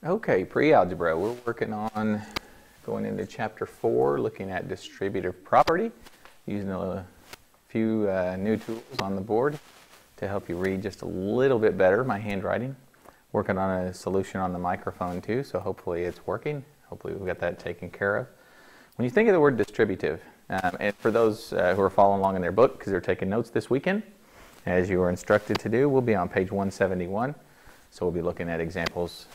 Okay, pre-algebra. We're working on going into chapter 4, looking at distributive property, using a few new tools on the board to help you read just a little bit better my handwriting. Working on a solution on the microphone too, so hopefully it's working. Hopefully we've got that taken care of. When you think of the word distributive, and for those who are following along in their book because they're taking notes this weekend, as you were instructed to do, we'll be on page 171. So we'll be looking at examples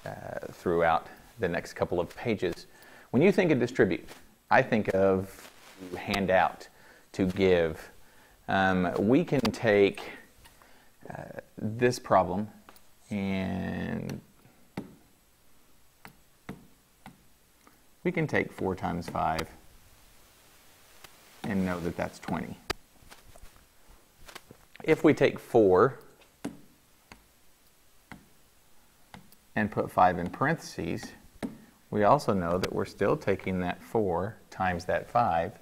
throughout the next couple of pages. When you think of distribute, I think of to hand out, to give. We can take this problem and we can take 4 times 5 and know that that's 20. If we take 4 and put 5 in parentheses, we also know that we're still taking that 4 times that 5,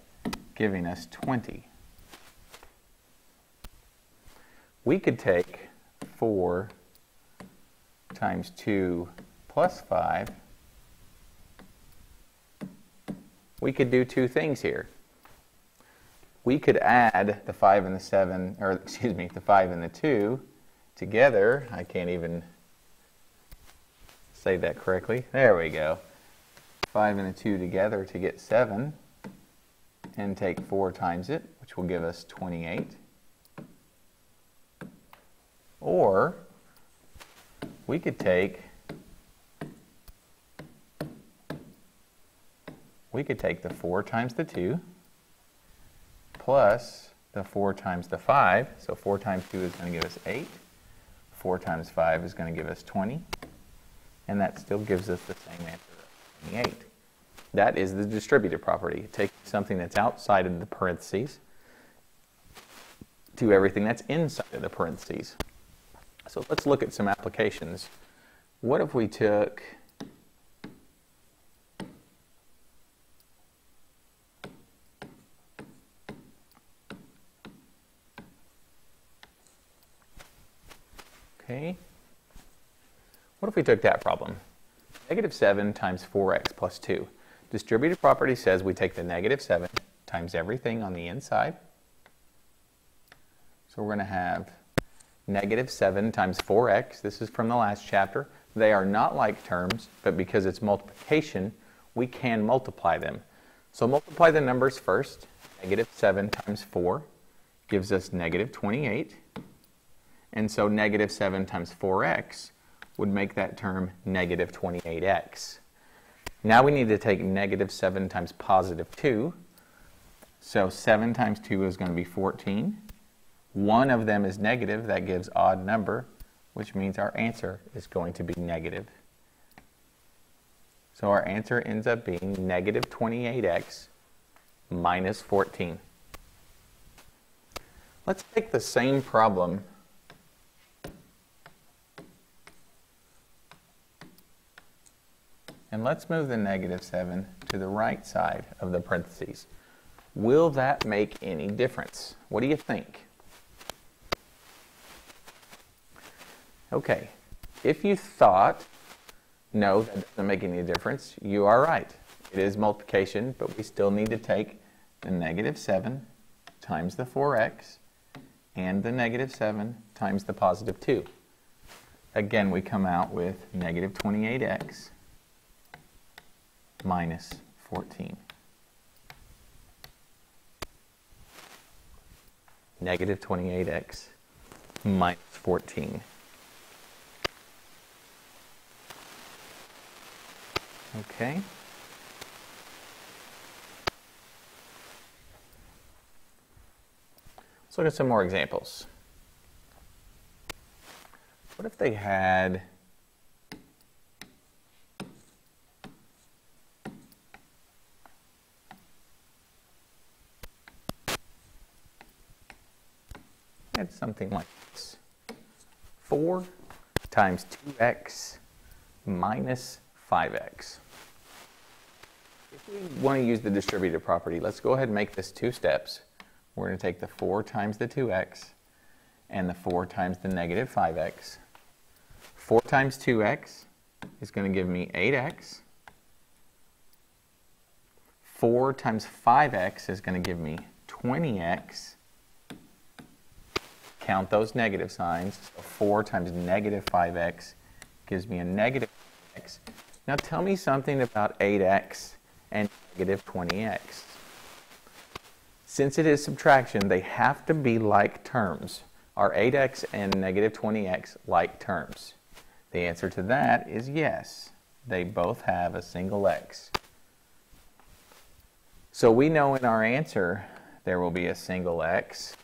giving us 20. We could take 4 times 2 plus 5. We could do two things here. We could add the 5 and the 7, or excuse me, the 5 and the 2 together. I can't even say that correctly. There we go. 5 and a 2 together to get 7, and take 4 times it, which will give us 28. Or we could take the 4 times the 2 plus the 4 times the 5. So 4 times 2 is going to give us 8. 4 times 5 is going to give us 20. And that still gives us the same answer of 28. That is the distributive property. Take something that's outside of the parentheses to everything that's inside of the parentheses. So let's look at some applications. What if we took what if we took that problem? Negative 7 times 4x plus 2. Distributive property says we take the negative 7 times everything on the inside. So we're going to have negative 7 times 4x. This is from the last chapter. They are not like terms, but because it's multiplication, we can multiply them. So multiply the numbers first. Negative 7 times 4 gives us negative 28. And so negative 7 times 4x would make that term negative 28x. Now we need to take negative 7 times positive 2. So 7 times 2 is going to be 14. One of them is negative. That gives odd number, which means our answer is going to be negative. So our answer ends up being negative 28x minus 14. Let's take the same problem and let's move the negative 7 to the right side of the parentheses. Will that make any difference? What do you think? Okay, if you thought, no, that doesn't make any difference, you are right. It is multiplication, but we still need to take the negative 7 times the 4x and the negative 7 times the positive 2. Again, we come out with negative 28x minus 14. Negative 28x minus 14. Okay. Let's look at some more examples. What if they had something like this? 4 times 2x minus 5x. If we want to use the distributive property, let's go ahead and make this 2 steps. We're going to take the 4 times the 2x and the 4 times the negative 5x. 4 times 2x is going to give me 8x. 4 times 5x is going to give me 20x. Count those negative signs. So 4 times negative 5x gives me a negative x. Now tell me something about 8x and negative 20x. Since it is subtraction, they have to be like terms. Are 8x and negative 20x like terms? The answer to that is yes. They both have a single x. So we know in our answer there will be a single x.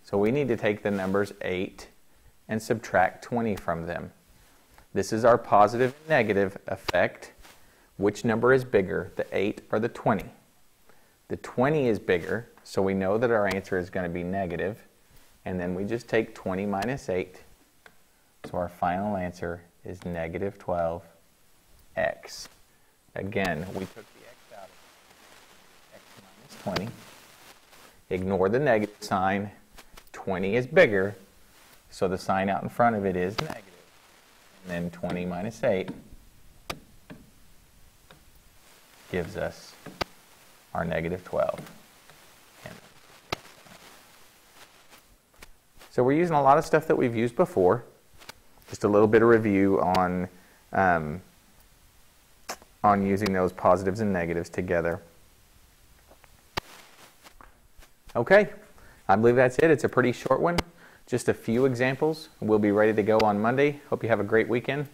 So we need to take the numbers 8 and subtract 20 from them. This is our positive and negative effect. Which number is bigger, the 8 or the 20? The 20 is bigger, so we know that our answer is going to be negative. And then we just take 20 minus 8. So our final answer is negative 12x. Again, we took the x out of x minus 20. Ignore the negative sign. 20 is bigger, so the sign out in front of it is negative. And then 20 minus 8 gives us our negative 12. So we're using a lot of stuff that we've used before. Just a little bit of review on using those positives and negatives together. Okay, I believe that's it. It's a pretty short one. Just a few examples. We'll be ready to go on Monday. Hope you have a great weekend.